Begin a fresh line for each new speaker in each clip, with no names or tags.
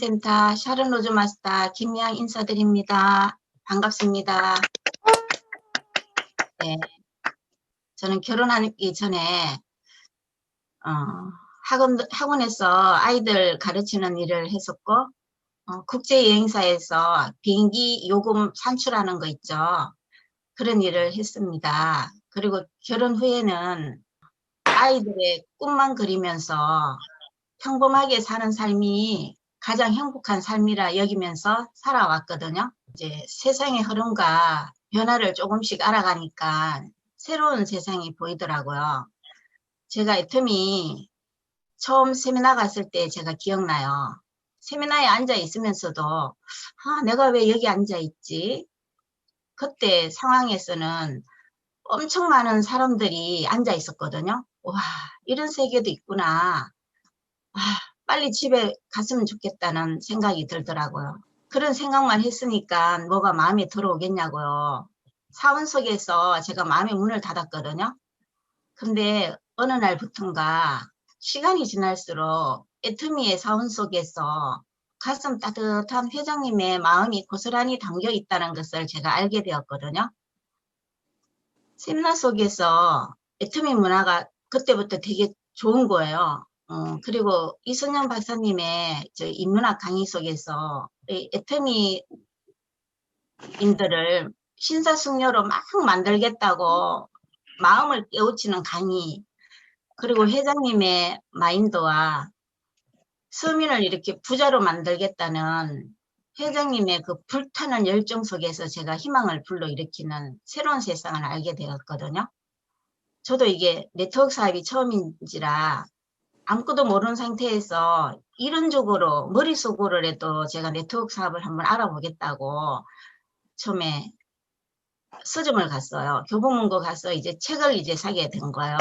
결혼센터 샤론 로즈 마스터 김미양 인사드립니다. 반갑습니다. 네, 저는 결혼하기 전에 학원에서 아이들 가르치는 일을 했었고 국제여행사에서 비행기 요금 산출하는 거 있죠. 그런 일을 했습니다. 그리고 결혼 후에는 아이들의 꿈만 그리면서 평범하게 사는 삶이 가장 행복한 삶이라 여기면서 살아왔거든요. 이제 세상의 흐름과 변화를 조금씩 알아가니까 새로운 세상이 보이더라고요. 제가 애터미 처음 세미나 갔을 때 제가 기억나요. 세미나에 앉아 있으면서도 내가 왜 여기 앉아 있지? 그때 상황에서는 엄청 많은 사람들이 앉아 있었거든요. 와, 이런 세계도 있구나. 빨리 집에 갔으면 좋겠다는 생각이 들더라고요. 그런 생각만 했으니까 뭐가 마음에 들어오겠냐고요. 사원 속에서 제가 마음의 문을 닫았거든요. 근데 어느 날부턴가 시간이 지날수록 애터미의 사원 속에서 가슴 따뜻한 회장님의 마음이 고스란히 담겨 있다는 것을 제가 알게 되었거든요. 세미나 속에서 애터미 문화가 그때부터 되게 좋은 거예요. 그리고 이선영 박사님의 저 인문학 강의 속에서 애터미인들을 신사숙녀로 막 만들겠다고 마음을 깨우치는 강의, 그리고 회장님의 마인드와 서민을 이렇게 부자로 만들겠다는 회장님의 그 불타는 열정 속에서 제가 희망을 불러일으키는 새로운 세상을 알게 되었거든요. 저도 이게 네트워크 사업이 처음인지라 아무것도 모르는 상태에서 이론적으로 머릿속으로라도 제가 네트워크 사업을 한번 알아보겠다고 처음에 서점을 갔어요. 교보문고 가서 이제 책을 이제 사게 된 거예요.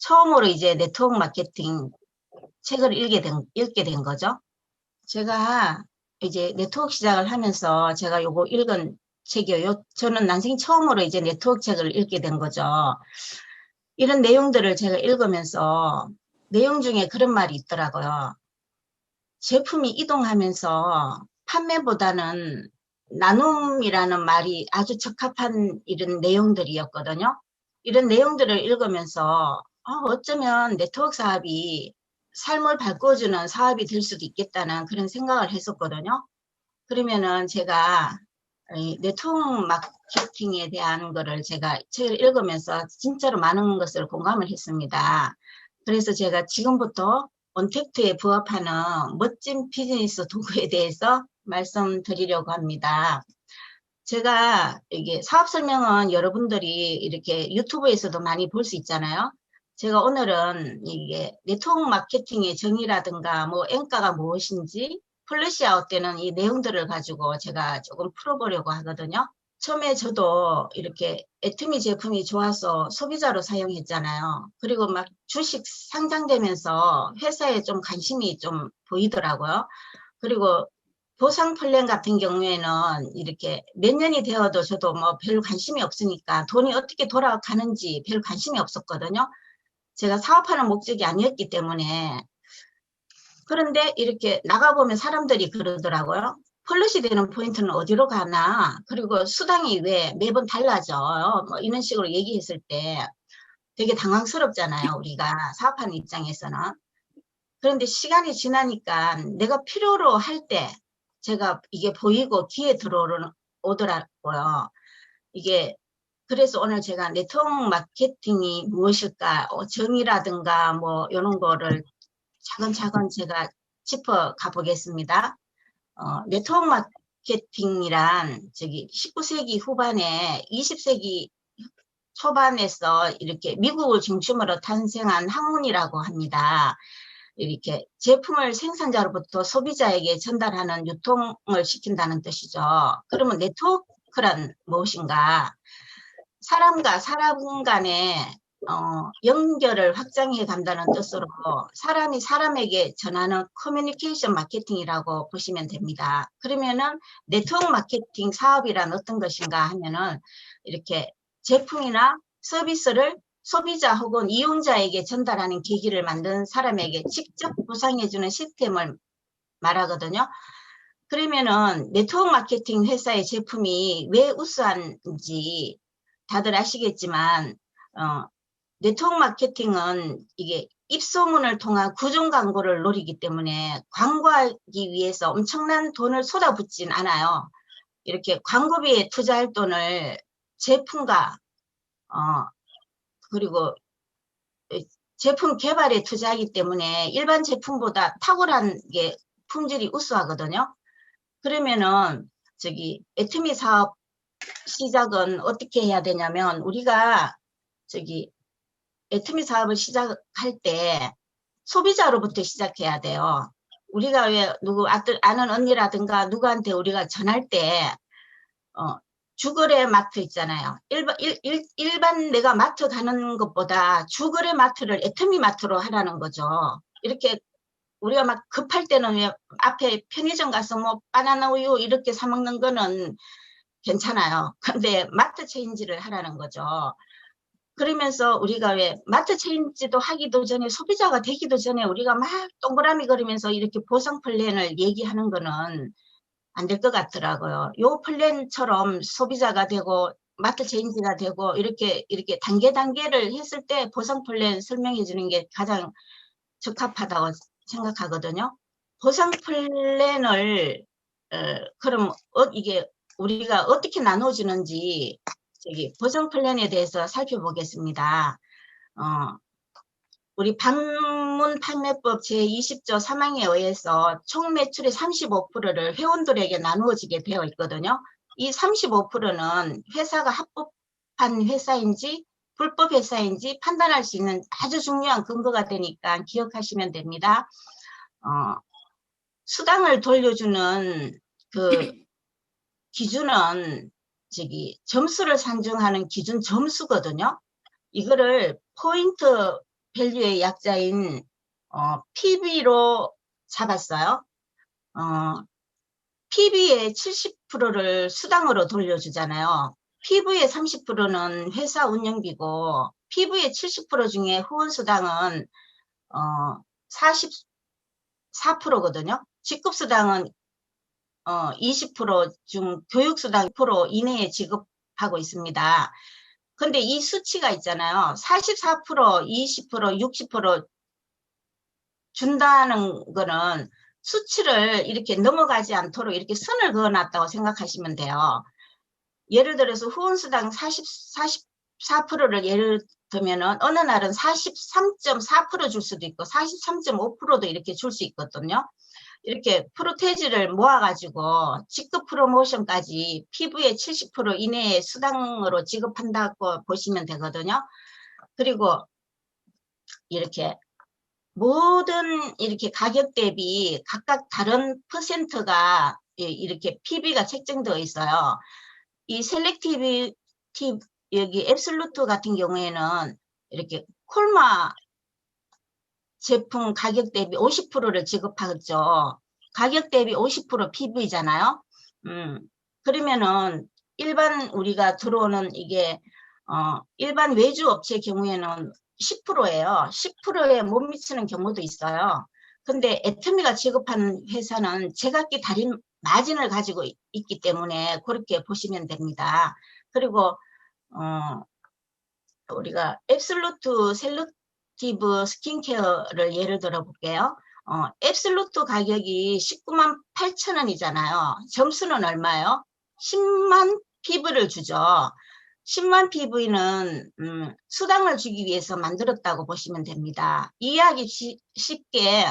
처음으로 이제 네트워크 마케팅 책을 읽게 된 거죠. 제가 이제 네트워크 시작을 하면서 제가 요거 읽은 책이요. 저는 난생 처음으로 이제 네트워크 책을 읽게 된 거죠. 이런 내용들을 제가 읽으면서 내용 중에 그런 말이 있더라고요. 제품이 이동하면서 판매보다는 나눔이라는 말이 아주 적합한 이런 내용들이었거든요. 이런 내용들을 읽으면서 어쩌면 네트워크 사업이 삶을 바꿔주는 사업이 될 수도 있겠다는 그런 생각을 했었거든요. 그러면은 제가 네트워크 마케팅에 대한 거를 제가 책을 읽으면서 진짜로 많은 것을 공감을 했습니다. 그래서 제가 지금부터 언택트에 부합하는 멋진 비즈니스 도구에 대해서 말씀드리려고 합니다. 제가 이게 사업 설명은 여러분들이 이렇게 유튜브에서도 많이 볼 수 있잖아요. 제가 오늘은 이게 네트워크 마케팅의 정의라든가 뭐 N가가 무엇인지 플래시아웃 때는 이 내용들을 가지고 제가 조금 풀어보려고 하거든요. 처음에 저도 이렇게 애터미 제품이 좋아서 소비자로 사용했잖아요. 그리고 막 주식 상장되면서 회사에 좀 관심이 좀 보이더라고요. 그리고 보상 플랜 같은 경우에는 이렇게 몇 년이 되어도 저도 뭐 별 관심이 없으니까 돈이 어떻게 돌아가는지 별 관심이 없었거든요. 제가 사업하는 목적이 아니었기 때문에. 그런데 이렇게 나가보면 사람들이 그러더라고요. 폴리시 되는 포인트는 어디로 가나? 그리고 수당이 왜 매번 달라져? 뭐 이런 식으로 얘기했을 때 되게 당황스럽잖아요. 우리가 사업하는 입장에서는. 그런데 시간이 지나니까 내가 필요로 할 때 제가 이게 보이고 귀에 들어오더라고요. 이게 그래서 오늘 제가 네트워크 마케팅이 무엇일까 정의라든가 뭐 이런 거를 차근차근 제가 짚어 가보겠습니다. 네트워크 마케팅이란 19세기 후반에 20세기 초반에서 이렇게 미국을 중심으로 탄생한 학문이라고 합니다. 이렇게 제품을 생산자로부터 소비자에게 전달하는 유통을 시킨다는 뜻이죠. 그러면 네트워크란 무엇인가? 사람과 사람 간의 연결을 확장해 간다는 뜻으로 사람이 사람에게 전하는 커뮤니케이션 마케팅이라고 보시면 됩니다. 그러면은 네트워크 마케팅 사업이란 어떤 것인가 하면은 이렇게 제품이나 서비스를 소비자 혹은 이용자에게 전달하는 계기를 만든 사람에게 직접 보상해주는 시스템을 말하거든요. 그러면은 네트워크 마케팅 회사의 제품이 왜 우수한지 다들 아시겠지만, 네트워크 마케팅은 이게 입소문을 통한 구중 광고를 노리기 때문에 광고하기 위해서 엄청난 돈을 쏟아붓진 않아요. 이렇게 광고비에 투자할 돈을 제품과, 그리고 제품 개발에 투자하기 때문에 일반 제품보다 탁월한 게 품질이 우수하거든요. 그러면은 애터미 사업 시작은 어떻게 해야 되냐면, 우리가 애터미 사업을 시작할 때 소비자로부터 시작해야 돼요. 우리가 왜 아는 언니라든가 누구한테 우리가 전할 때 주거래 마트 있잖아요. 일반 내가 마트 가는 것보다 주거래 마트를 애터미 마트로 하라는 거죠. 이렇게 우리가 막 급할 때는 왜 앞에 편의점 가서 뭐 바나나 우유 이렇게 사 먹는 거는 괜찮아요. 근데 마트 체인지를 하라는 거죠. 그러면서 우리가 왜 마트 체인지도 하기도 전에, 소비자가 되기도 전에 우리가 막 동그라미 그리면서 이렇게 보상 플랜을 얘기하는 거는 안 될 것 같더라고요. 요 플랜처럼 소비자가 되고 마트 체인지가 되고 이렇게 단계를 했을 때 보상 플랜 설명해 주는 게 가장 적합하다고 생각하거든요. 보상 플랜을 그럼 이게 우리가 어떻게 나눠주는지 보상 플랜에 대해서 살펴보겠습니다. 우리 방문 판매법 제20조 3항에 의해서 총 매출의 35%를 회원들에게 나누어지게 되어 있거든요. 이 35%는 회사가 합법한 회사인지 불법 회사인지 판단할 수 있는 아주 중요한 근거가 되니까 기억하시면 됩니다. 수당을 돌려주는 그 기준은 점수를 산정하는 기준 점수거든요. 이거를 포인트 밸류의 약자인 PB로 잡았어요. PB의 70%를 수당으로 돌려주잖아요. PV의 30%는 회사 운영비고 PV의 70% 중에 후원수당은 44%거든요. 직급수당은 20% 중 교육수당 10% 이내에 지급하고 있습니다. 근데 이 수치가 있잖아요. 44%, 20%, 60% 준다는 거는 수치를 이렇게 넘어가지 않도록 이렇게 선을 그어놨다고 생각하시면 돼요. 예를 들어서 후원수당 44%를 예를 들면은 어느 날은 43.4% 줄 수도 있고 43.5%도 이렇게 줄 수 있거든요. 이렇게 프로테이지를 모아가지고 직급 프로모션까지 피부의 70% 이내의 수당으로 지급한다고 보시면 되거든요. 그리고 이렇게 모든 이렇게 가격 대비 각각 다른 퍼센트가 이렇게 PB가 책정되어 있어요. 이 셀렉티브 여기 앱솔루트 같은 경우에는 이렇게 콜마 제품 가격 대비 50%를 지급하죠. 가격 대비 50% PV잖아요. 그러면은 일반 우리가 들어오는 이게 일반 외주 업체 경우에는 10%예요. 10%에 못 미치는 경우도 있어요. 근데 애터미가 지급하는 회사는 제각기 다른 마진을 가지고 있기 때문에 그렇게 보시면 됩니다. 그리고 우리가 앱솔루트 셀렉티브 스킨케어를 예를 들어 볼게요. 앱솔루트 가격이 19만 8천 원이잖아요. 점수는 얼마예요? 10만 PV를 주죠. 10만 PV는 수당을 주기 위해서 만들었다고 보시면 됩니다. 이해하기 쉽게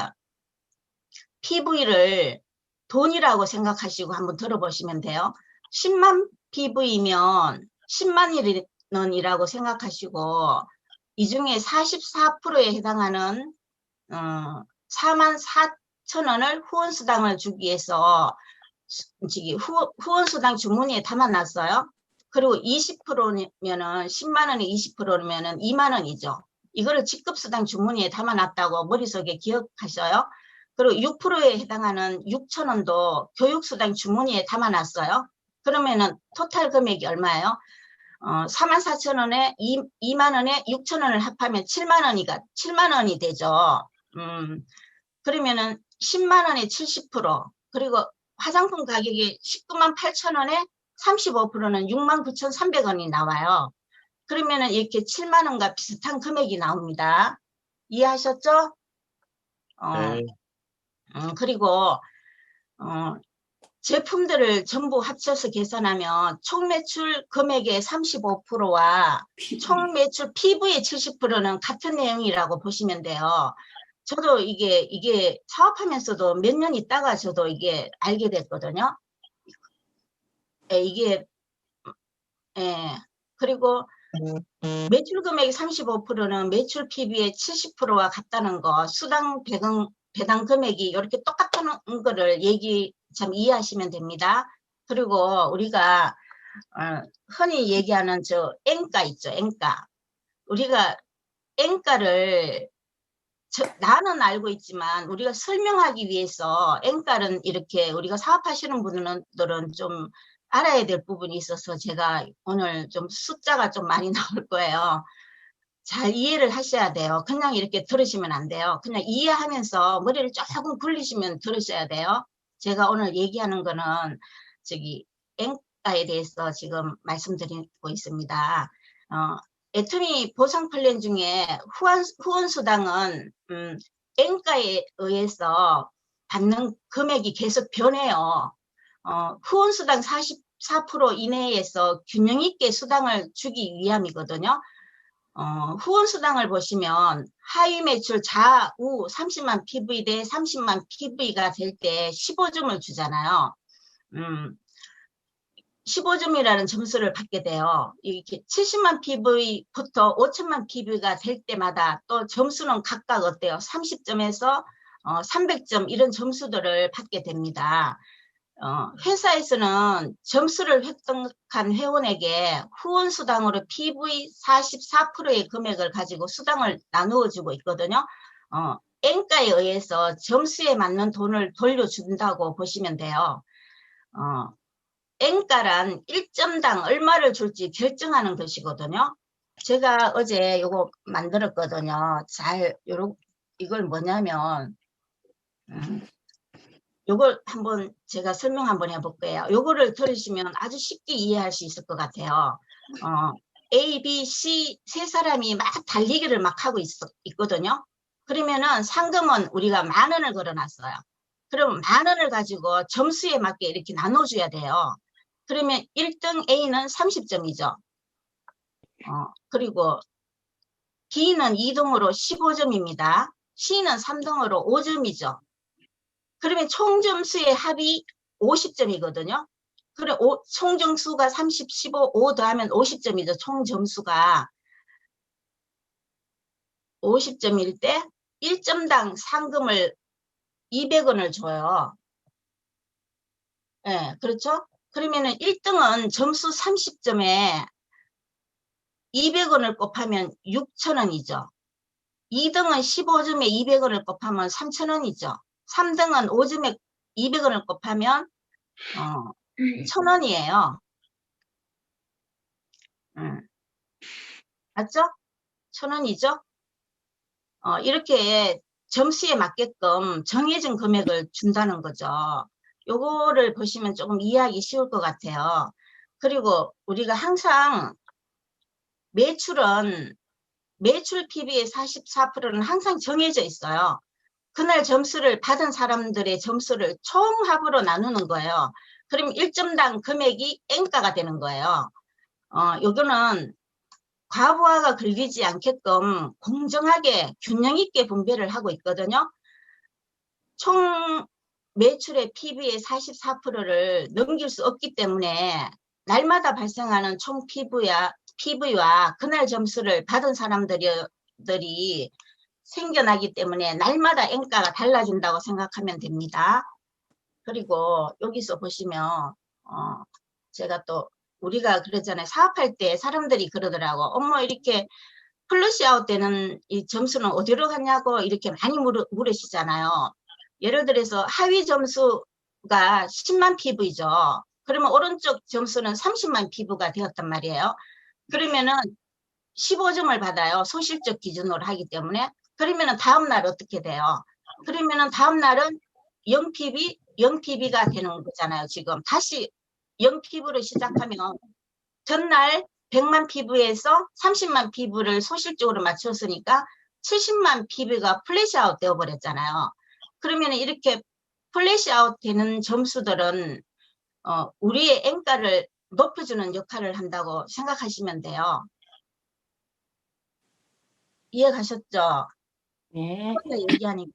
PV를 돈이라고 생각하시고 한번 들어보시면 돼요. 10만 PV면 10만 원이라고 생각하시고 이 중에 44%에 해당하는 4만 4천 원을 후원수당을 주기 위해서 후원수당 주머니에 담아놨어요. 그리고 20%면은 10만 원에 20%면은 2만 원이죠. 이거를 직급수당 주머니에 담아놨다고 머릿속에 기억하셔요. 그리고 6%에 해당하는 6천 원도 교육수당 주머니에 담아놨어요. 그러면은 토탈 금액이 얼마예요? 4만 4천 원에 2만 원에 6천 원을 합하면 7만 원이 되죠. 그러면은 10만 원에 70%, 그리고 화장품 가격이 19만 8천 원에 35%는 6만 9,300원이 나와요. 그러면은 이렇게 7만 원과 비슷한 금액이 나옵니다. 이해하셨죠?
네.
그리고 제품들을 전부 합쳐서 계산하면 총 매출 금액의 35%와 총 매출 PV의 70%는 같은 내용이라고 보시면 돼요. 저도 이게 사업하면서도 몇 년 있다가 저도 이게 알게 됐거든요. 예, 이게, 예. 그리고 매출 금액이 35%는 매출 PB의 70%와 같다는 거, 수당 배당 금액이 이렇게 똑같은 거를 참 이해하시면 됩니다. 그리고 우리가 흔히 얘기하는 저 N가 있죠, N가. 우리가 N가를 나는 알고 있지만 우리가 설명하기 위해서 N가는 이렇게 우리가 사업하시는 분들은 좀 알아야 될 부분이 있어서 제가 오늘 좀 숫자가 좀 많이 나올 거예요. 잘 이해를 하셔야 돼요. 그냥 이렇게 들으시면 안 돼요. 그냥 이해하면서 머리를 조금 굴리시면 들으셔야 돼요. 제가 오늘 얘기하는 거는 저기 N가에 대해서 지금 말씀드리고 있습니다. 애터미 보상 플랜 중에 후원수당은 N가에 의해서 받는 금액이 계속 변해요. 후원수당 44% 이내에서 균형 있게 수당을 주기 위함이거든요. 후원수당을 보시면 하위 매출 좌우 30만 PV 대 30만 PV가 될 때 15점을 주잖아요. 15점이라는 점수를 받게 돼요. 이렇게 70만 PV부터 5천만 PV가 될 때마다 또 점수는 각각 어때요? 30점에서 300점 이런 점수들을 받게 됩니다. 회사에서는 점수를 획득한 회원에게 후원수당으로 PV 44%의 금액을 가지고 수당을 나누어 주고 있거든요. N가에 의해서 점수에 맞는 돈을 돌려준다고 보시면 돼요. N가란 1점당 얼마를 줄지 결정하는 것이거든요. 제가 어제 요거 만들었거든요. 이걸 뭐냐면, 요걸 한번 제가 설명 한번 해볼게요. 요거를 들으시면 아주 쉽게 이해할 수 있을 것 같아요. A, B, C 세 사람이 막 달리기를 막 하고 있거든요. 그러면은 상금은 우리가 10,000원을 걸어놨어요. 그럼 10,000원을 가지고 점수에 맞게 이렇게 나눠줘야 돼요. 그러면 1등 A는 30점이죠. 그리고 B는 2등으로 15점입니다. C는 3등으로 5점이죠. 그러면 총 점수의 합이 50점이거든요. 그래, 총 점수가 30, 15, 5 더하면 50점이죠. 총 점수가 50점일 때 1점당 상금을 200원을 줘요. 예, 네, 그렇죠? 그러면은 1등은 점수 30점에 200원을 곱하면 6,000원이죠. 2등은 15점에 200원을 곱하면 3,000원이죠. 3등은 5점에 200원을 곱하면 1,000원이에요. 맞죠? 1,000원이죠? 이렇게 점수에 맞게끔 정해진 금액을 준다는 거죠. 요거를 보시면 조금 이해하기 쉬울 것 같아요. 그리고 우리가 항상 매출 PB의 44%는 항상 정해져 있어요. 그날 점수를 받은 사람들의 점수를 총합으로 나누는 거예요. 그럼 1점당 금액이 N가가 되는 거예요. 요거는 과부하가 걸리지 않게끔 공정하게 균형 있게 분배를 하고 있거든요. 총 매출의 PB의 44%를 넘길 수 없기 때문에 날마다 발생하는 총 PV와 그날 점수를 받은 사람들이 생겨나기 때문에 날마다 N가가 달라진다고 생각하면 됩니다. 그리고 여기서 보시면 제가 또 우리가 그러잖아요. 사업할 때 사람들이 그러더라고. 어머 이렇게 플러시아웃 되는 이 점수는 어디로 갔냐고 이렇게 많이 물으시잖아요. 예를 들어서 하위 점수가 10만 PV죠. 그러면 오른쪽 점수는 30만 PV가 되었단 말이에요. 그러면은 15점을 받아요. 소실적 기준으로 하기 때문에. 그러면은 다음 날 어떻게 돼요? 그러면은 다음 날은 0PV, 0pb가 되는 거잖아요. 지금 다시 0pb로 시작하면 전날 100만 pb에서 30만 pb를 소실적으로 맞췄으니까 70만 pb가 플래시아웃 되어버렸잖아요. 그러면 이렇게 플래시아웃 되는 점수들은 우리의 N가를 높여주는 역할을 한다고 생각하시면 돼요. 이해가셨죠?
네.
혼자 얘기하니까.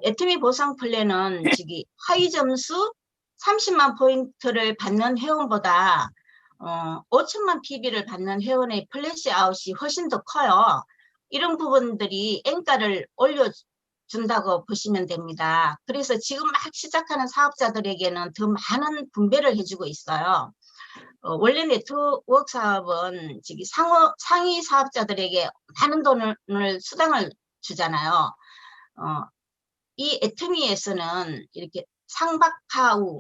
애터미 보상 플랜은 저기 하위 점수 30만 포인트를 받는 회원보다 5천만 PB를 받는 회원의 플래시 아웃이 훨씬 더 커요. 이런 부분들이 N가를 올려준다고 보시면 됩니다. 그래서 지금 막 시작하는 사업자들에게는 더 많은 분배를 해주고 있어요. 원래 네트워크 사업은 저기 상위 사업자들에게 많은 돈을 수당을 주잖아요. 이 애터미에서는 이렇게 상박하우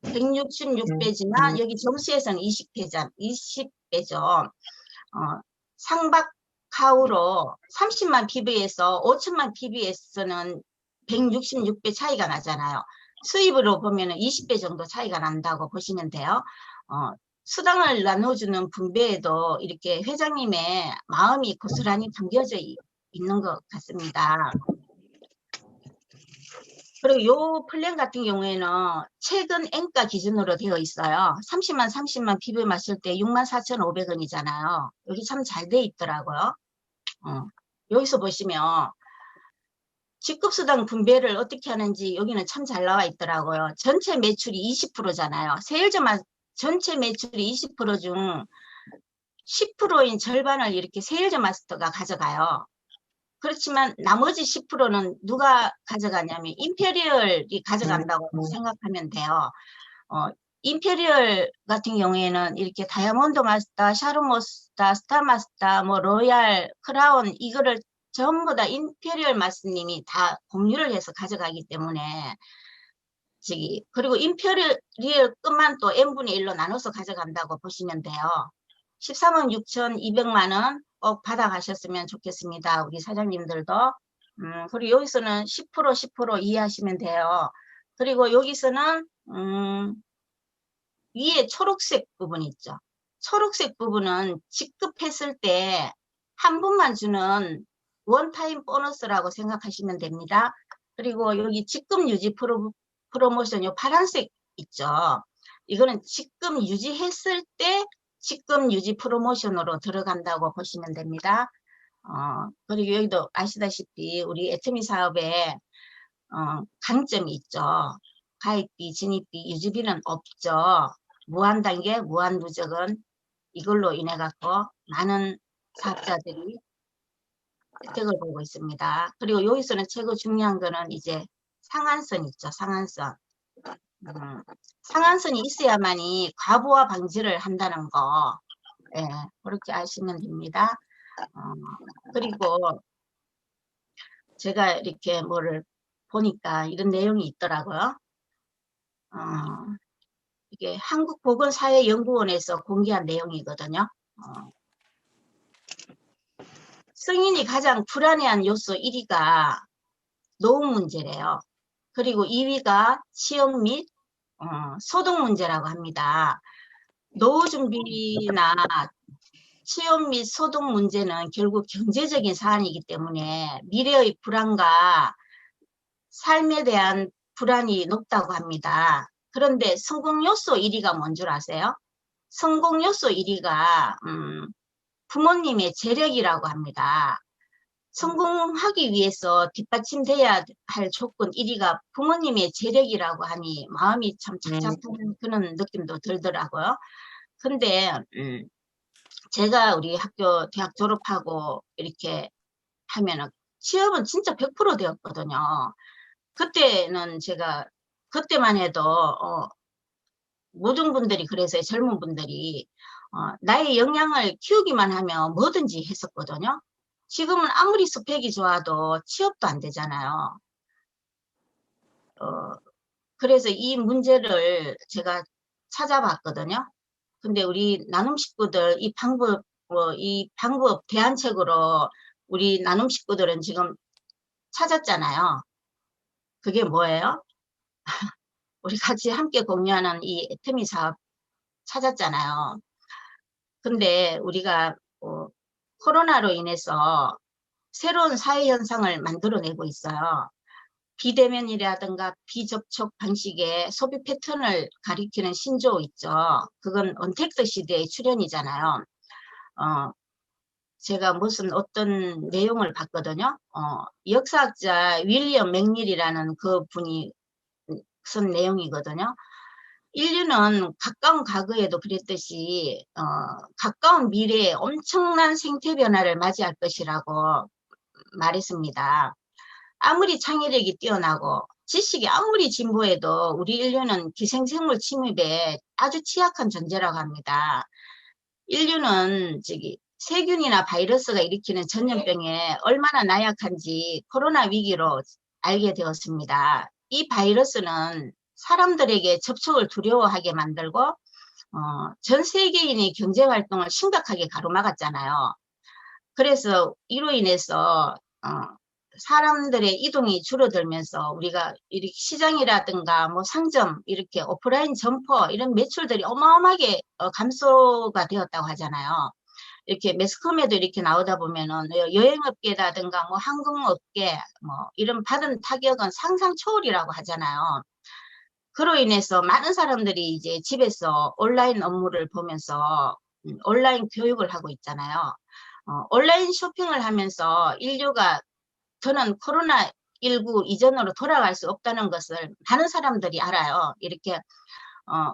166배지만 여기 점수에서는 20배죠. 상박하우로 30만 PB에서 5천만 PB에서는 166배 차이가 나잖아요. 수입으로 보면 20배 정도 차이가 난다고 보시면 돼요. 수당을 나눠주는 분배에도 이렇게 회장님의 마음이 고스란히 담겨져 있는 것 같습니다. 그리고 요 플랜 같은 경우에는 최근 N가 기준으로 되어 있어요. 30만 PB 마실 때 64,500원이잖아요. 여기 참 잘 돼 있더라고요. 여기서 보시면 직급수당 분배를 어떻게 하는지 여기는 참 잘 나와 있더라고요. 전체 매출이 20%잖아요. 세일즈만 전체 매출이 20% 중 10%인 절반을 이렇게 세일즈 마스터가 가져가요. 그렇지만 나머지 10%는 누가 가져가냐면 임페리얼이 가져간다고 생각하면 돼요. 임페리얼 같은 경우에는 이렇게 다이아몬드 마스터, 샤론 마스터, 스타 마스터, 뭐 로얄, 크라운 이거를 전부 다 임페리얼 마스님이 다 공유를 해서 가져가기 때문에 그리고 임페리얼 끝만 또 n분의 1로 나눠서 가져간다고 보시면 돼요. 13억 6,200만 원 꼭 받아가셨으면 좋겠습니다. 우리 사장님들도. 그리고 여기서는 10% 이해하시면 돼요. 그리고 여기서는 위에 초록색 부분 있죠. 초록색 부분은 직급했을 때 한 분만 주는 원타임 보너스라고 생각하시면 됩니다. 그리고 여기 직급 유지 프로모션 요 파란색 있죠. 이거는 직급 유지했을 때 직급 유지 프로모션으로 들어간다고 보시면 됩니다. 그리고 여기도 아시다시피 우리 애터미 사업에 강점이 있죠. 가입비, 진입비, 유지비는 없죠. 무한 단계, 무한 누적은 이걸로 인해 갖고 많은 사업자들이 혜택을 보고 있습니다. 그리고 여기서는 최고 중요한 거는 이제 상한선 있죠. 상한선. 상한선이 있어야만이 과부하 방지를 한다는 거. 예, 그렇게 아시면 됩니다. 그리고 제가 이렇게 뭐를 보니까 이런 내용이 있더라고요. 이게 한국보건사회연구원에서 공개한 내용이거든요. 성인이 가장 불안해하는 요소 1위가 노후 문제래요. 그리고 2위가 취업 및 소득 문제라고 합니다. 노후 준비나 취업 및 소득 문제는 결국 경제적인 사안이기 때문에 미래의 불안과 삶에 대한 불안이 높다고 합니다. 그런데 성공 요소 1위가 뭔 줄 아세요? 성공 요소 1위가 부모님의 재력이라고 합니다. 성공하기 위해서 뒷받침돼야 할 조건 1위가 부모님의 재력이라고 하니 마음이 참 착잡한 그런 느낌도 들더라고요. 근데 제가 우리 대학 졸업하고 이렇게 하면은 취업은 진짜 100% 되었거든요. 그때만 해도 모든 분들이 그래서 젊은 분들이 나의 역량을 키우기만 하면 뭐든지 했었거든요. 지금은 아무리 스펙이 좋아도 취업도 안 되잖아요. 그래서 이 문제를 제가 찾아봤거든요. 근데 우리 나눔 식구들 이 방법 대안책으로 우리 나눔 식구들은 지금 찾았잖아요. 그게 뭐예요? 우리 같이 함께 공유하는 이 애터미 사업 찾았잖아요. 근데 우리가 코로나로 인해서 새로운 사회 현상을 만들어내고 있어요. 비대면이라든가 비접촉 방식의 소비 패턴을 가리키는 신조어 있죠. 그건 언택트 시대의 출현이잖아요. 어, 제가 무슨 어떤 내용을 봤거든요. 역사학자 윌리엄 맥닐이라는 그 분이 쓴 내용이거든요. 인류는 가까운 과거에도 그랬듯이 가까운 미래에 엄청난 생태 변화를 맞이할 것이라고 말했습니다. 아무리 창의력이 뛰어나고 지식이 아무리 진보해도 우리 인류는 기생생물 침입에 아주 취약한 존재라고 합니다. 인류는 세균이나 바이러스가 일으키는 전염병에 얼마나 나약한지 코로나 위기로 알게 되었습니다. 이 바이러스는 사람들에게 접촉을 두려워하게 만들고 전 세계인의 경제활동을 심각하게 가로막았잖아요. 그래서 이로 인해서 사람들의 이동이 줄어들면서 우리가 이렇게 시장이라든가 뭐 상점 이렇게 오프라인 점포 이런 매출들이 어마어마하게 감소가 되었다고 하잖아요. 이렇게 매스컴에도 이렇게 나오다 보면은 여행업계라든가 뭐 항공업계 뭐 이런 받은 타격은 상상 초월이라고 하잖아요. 그로 인해서 많은 사람들이 이제 집에서 온라인 업무를 보면서 온라인 교육을 하고 있잖아요. 온라인 쇼핑을 하면서 인류가 저는 코로나19 이전으로 돌아갈 수 없다는 것을 많은 사람들이 알아요. 이렇게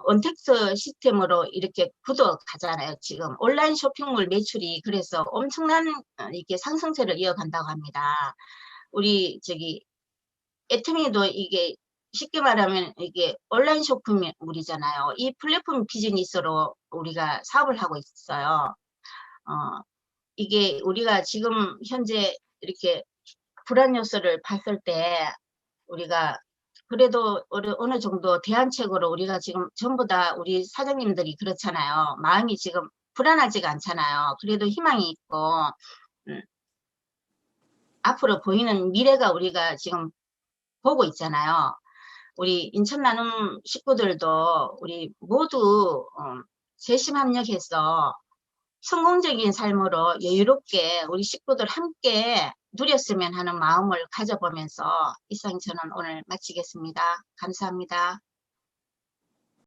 언택트 시스템으로 이렇게 굳어가잖아요. 지금 온라인 쇼핑몰 매출이 그래서 엄청난 이렇게 상승세를 이어간다고 합니다. 우리 애터미도 이게 쉽게 말하면 이게 온라인 쇼핑몰이잖아요. 이 플랫폼 비즈니스로 우리가 사업을 하고 있어요. 이게 우리가 지금 현재 이렇게 불안 요소를 봤을 때 우리가 그래도 어느 정도 대안책으로 우리가 지금 전부 다 우리 사장님들이 그렇잖아요. 마음이 지금 불안하지가 않잖아요. 그래도 희망이 있고 앞으로 보이는 미래가 우리가 지금 보고 있잖아요. 우리 인천 나눔 식구들도 우리 모두 재심합력해서 성공적인 삶으로 여유롭게 우리 식구들 함께 누렸으면 하는 마음을 가져보면서 이상 저는 오늘 마치겠습니다. 감사합니다.